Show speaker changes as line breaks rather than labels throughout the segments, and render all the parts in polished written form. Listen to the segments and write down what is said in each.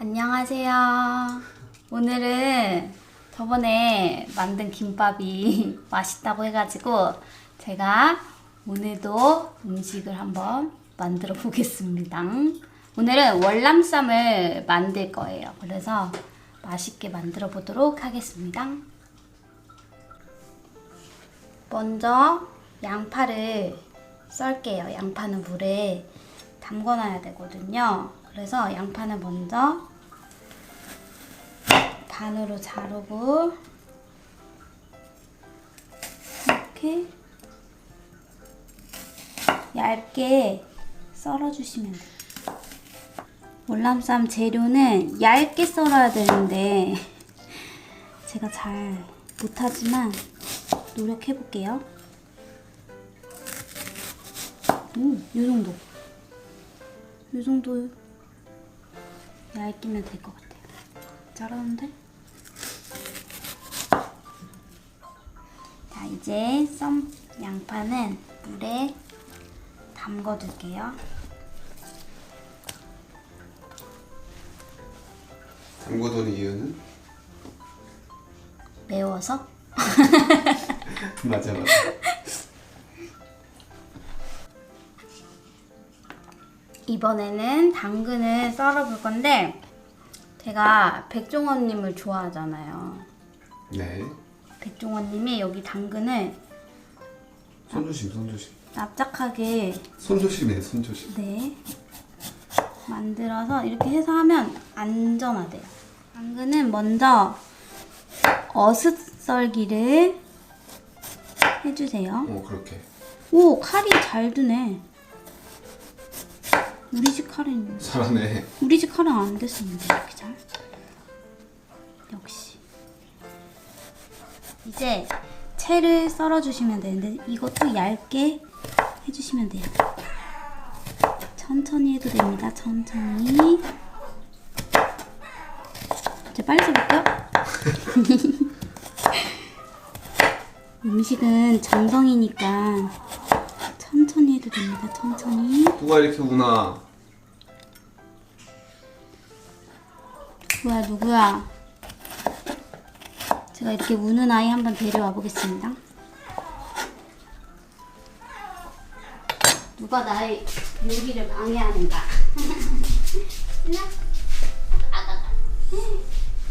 안녕하세요. 오늘은 저번에 만든 김밥이 맛있다고 해가지고 제가 오늘도 음식을 한번 만들어 보겠습니다. 오늘은 월남쌈을 만들 거예요. 그래서 맛있게 만들어 보도록 하겠습니다. 먼저 양파를 썰게요. 양파는 물에 담궈놔야 되거든요. 그래서 양파는 먼저 반으로 자르고 이렇게 얇게 썰어주시면 돼요. 월남쌈 재료는 얇게 썰어야 되는데 제가 잘 못하지만 노력해볼게요. 이 정도 얇기면 될 것 같아요. 잘하는데? 자, 이제 썬 양파는 물에 담궈둘게요.
담궈둔 이유는?
매워서?
맞아.
이번에는 당근을 썰어볼 건데 제가 백종원님을 좋아하잖아요.
네.
백종원님이 여기 당근을
손조심.
납작하게
손조심해, 손조심.
네 만들어서 이렇게 해서 하면 안전하대요. 당근은 먼저 어슷 썰기를 해주세요.
그렇게.
오, 칼이 잘 드네. 우리 집 칼은
잘하네.
우리 집 칼은 안 됐습니다. 이렇게 잘. 역시. 이제 채를 썰어주시면 되는데 이것도 얇게 해주시면 돼요. 천천히 해도 됩니다. 천천히. 이제 빨리 써볼게요. 음식은 정성이니까 천천히 해도 됩니다. 천천히.
누가 이렇게 우나?
누구야? 제가 이렇게 우는 아이 한번 데려와 보겠습니다. 누가 나의 요리를 방해하는가?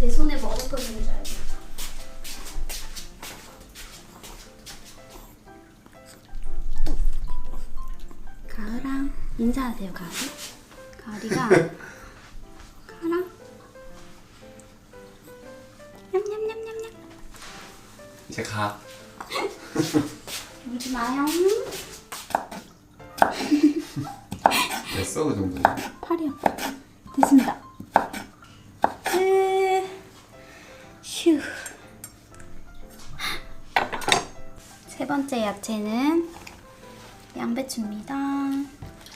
내 손에 먹을 거 있는 줄 알고. 가을아, 인사하세요, 가을이. 가을이가 가을아. 냠냠냠냠냠.
이제 가.
울지 마요.
됐어, 그 정도.
팔이 아파. 됐습니다. 휴. 세 번째 야채는 양배추입니다.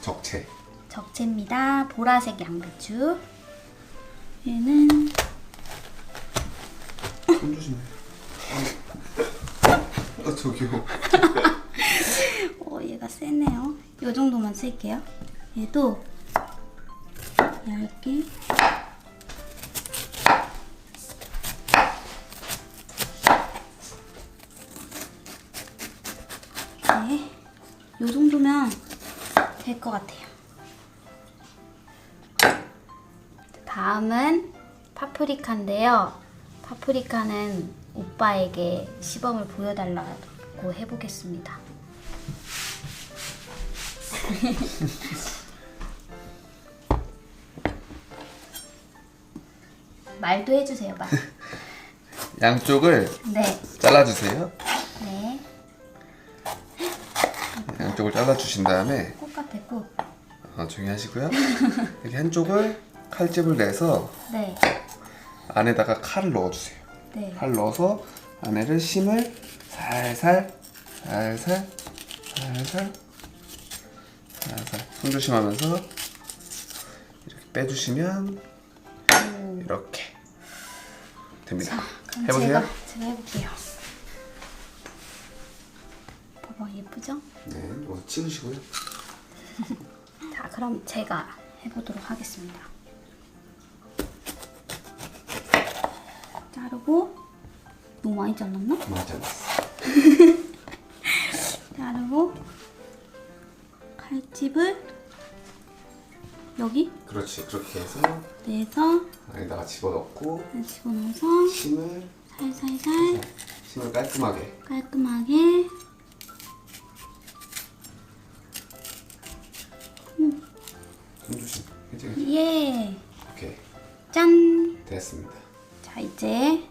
적채.
적채입니다. 보라색 양배추. 얘는
손조심해. 저기요.
얘가 세네요. 이 정도만 쓸게요. 얘도 얇게. 네, 이 정도면 될 것 같아요. 다음은 파프리카인데요. 파프리카는 오빠에게 시범을 보여달라고 해보겠습니다. 말도 해주세요, 말.
양쪽을
네.
잘라주세요.
네.
양쪽을 잘라주신 다음에
꽃 같아, 꽃.
조용히 하시고요. 이렇게 한쪽을 칼집을 내서
네.
안에다가 칼을 넣어주세요.
네.
칼 넣어서 안에를 심을 살살 손조심하면서 이렇게 빼주시면 이렇게 됩니다.
그럼
해보세요.
제가 해볼게요. 봐봐, 예쁘죠?
네, 찍으시고요.
자, 그럼 제가 해보도록 하겠습니다. 자르고 너무 많이 잘랐나?
맞아.
자르고 칼집을 여기
그렇지. 그렇게 해서
내서
안에다가 집어넣고
집어넣어서
심을
살살살
심을 깔끔하게.
깔끔하게
심 조심. 그치?
예!
오케이.
짠!
됐습니다.
자, 이제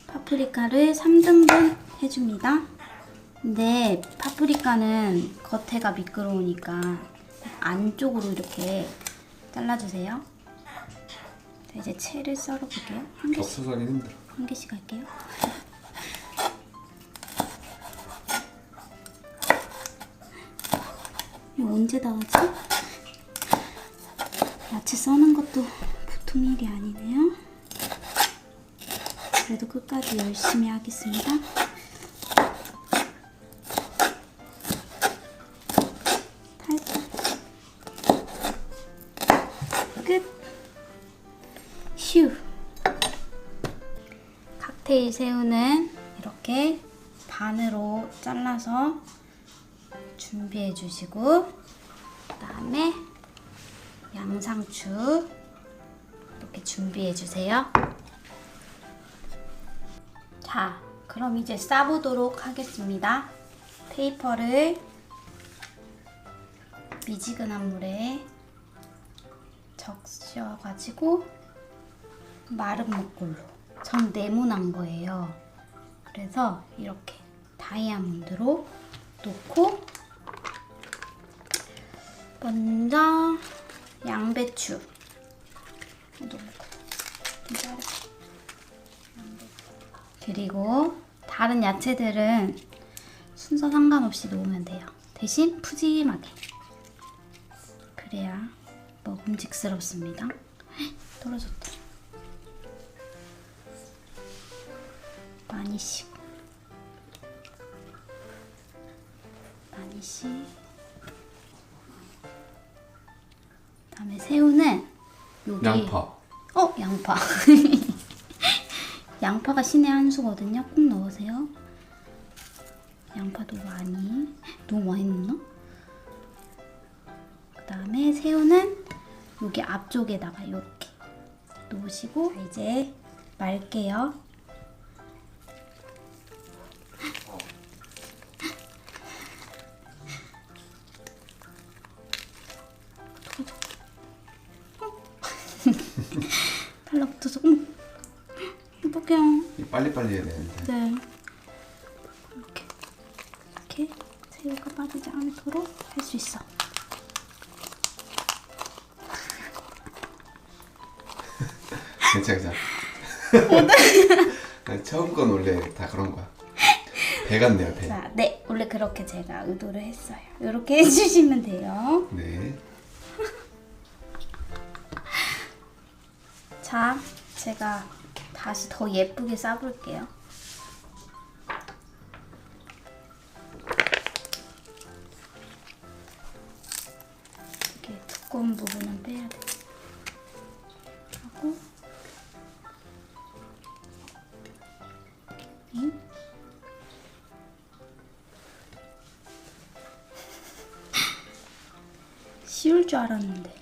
파프리카를 3등분 해줍니다. 근데 파프리카는 겉에가 미끄러우니까 안쪽으로 이렇게 잘라주세요. 자, 이제 채를 썰어볼게요. 한 개씩,
겹쳐서 하긴 힘들어.
한 개씩 할게요. 이거 언제 다 하지? 야채 써는 것도 보통 일이 아니네요. 그래도 끝까지 열심히 하겠습니다. 살짝 끝. 휴. 칵테일 새우는 이렇게 반으로 잘라서 준비해 주시고, 그다음에 양상추 이렇게 준비해 주세요. 자, 그럼 이제 싸보도록 하겠습니다. 페이퍼를 미지근한 물에 적셔가지고 마른 목골로, 전 네모난 거예요. 그래서 이렇게 다이아몬드로 놓고, 먼저 양배추 그리고 다른 야채들은 순서 상관없이 놓으면 돼요. 대신 푸짐하게, 그래야 먹음직스럽습니다. 떨어졌다. 많이씩 그다음에 새우는 여기
양파.
양파. 양파가 신의 한 수거든요. 꼭 넣으세요. 양파도 너무 많이 넣나? 그 다음에 새우는 여기 앞쪽에다가 이렇게 놓으시고, 이제 말게요. 달라붙어서 어떡해요.
빨리빨리 해야 되는데.
네. 이렇게 새우가 빠지지 않도록 할 수 있어.
괜찮아. 아니, 처음 건 원래 다 그런 거야. 배 같네요, 배.
자, 네. 원래 그렇게 제가 의도를 했어요. 이렇게 해주시면 돼요.
네.
자, 제가 다시 더 예쁘게 싸볼게요. 이렇게 두꺼운 부분은 빼야 돼. 하고, 쉬울 줄 알았는데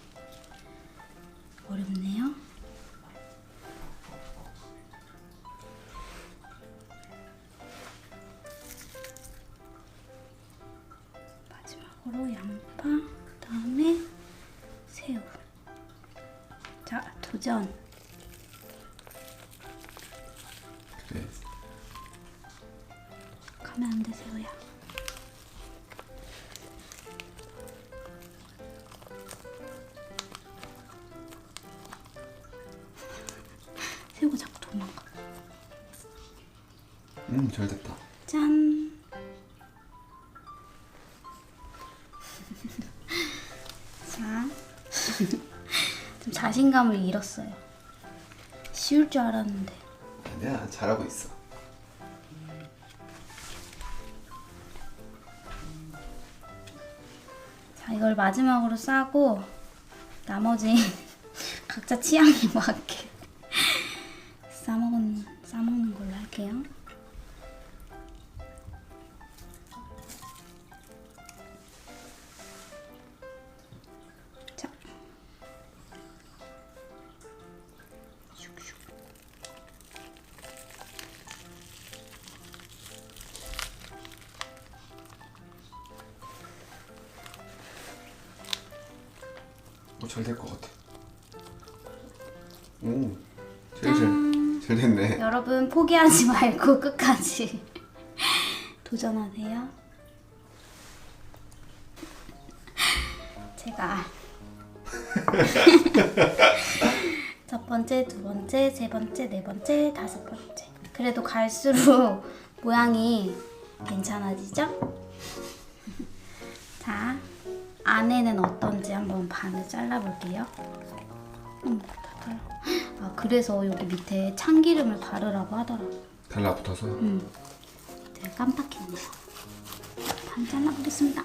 어렵네요. 마지막으로 양파, 그 다음에 새우. 자, 도전.
그래.
가면 안 돼, 새우야. 새우가 자꾸 도망가.
잘 됐다.
짠. 자, 좀 자신감을 잃었어요. 쉬울 줄 알았는데.
아니야, 잘하고 있어.
자, 이걸 마지막으로 싸고 나머지 각자 취향에 맞게 싸먹는
잘 될 것 같아. 오, 잘 됐네.
여러분 포기하지 말고 끝까지 도전하세요. 제가 첫 번째, 두 번째, 세 번째, 네 번째, 다섯 번째. 그래도 갈수록 모양이 괜찮아지죠? 자, 안에는 어떤지 한번 반을 잘라볼게요. 아, 그래서 여기 밑에 참기름을 바르라고 하더라고.
달라붙어서.
제가 깜빡했네요. 반 잘라보겠습니다.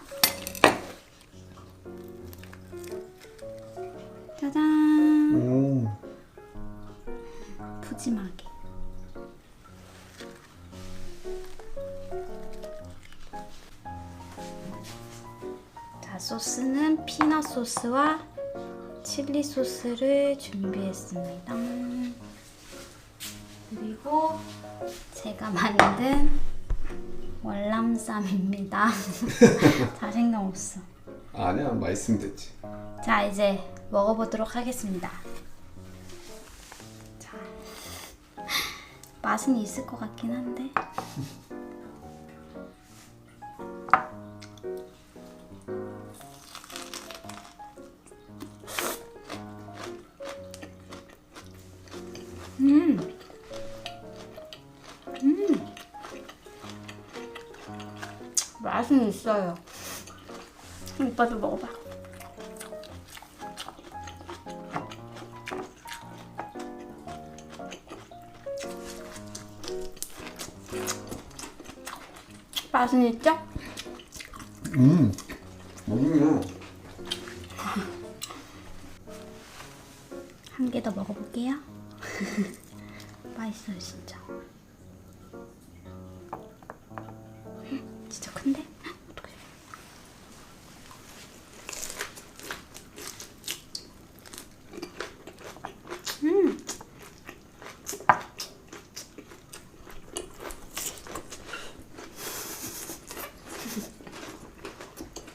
짜잔.
오,
푸짐하게. 자, 소스는 피넛 소스와 칠리 소스를 준비했습니다. 그리고 제가 만든 월남쌈입니다. 자신감 없어.
아니야, 맛있으면 됐지.
자, 이제 먹어보도록 하겠습니다. 자, 맛은 있을 것 같긴 한데. 맛은 있어요. 오빠도 먹어봐. 맛은 있죠?
맛있네.
한 개 더 먹어볼게요. 맛있어요, 진짜. 진짜 큰데? 어떡해.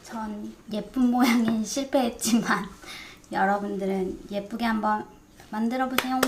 전 예쁜 모양인 실패했지만 여러분들은 예쁘게 한번 만들어 보세요.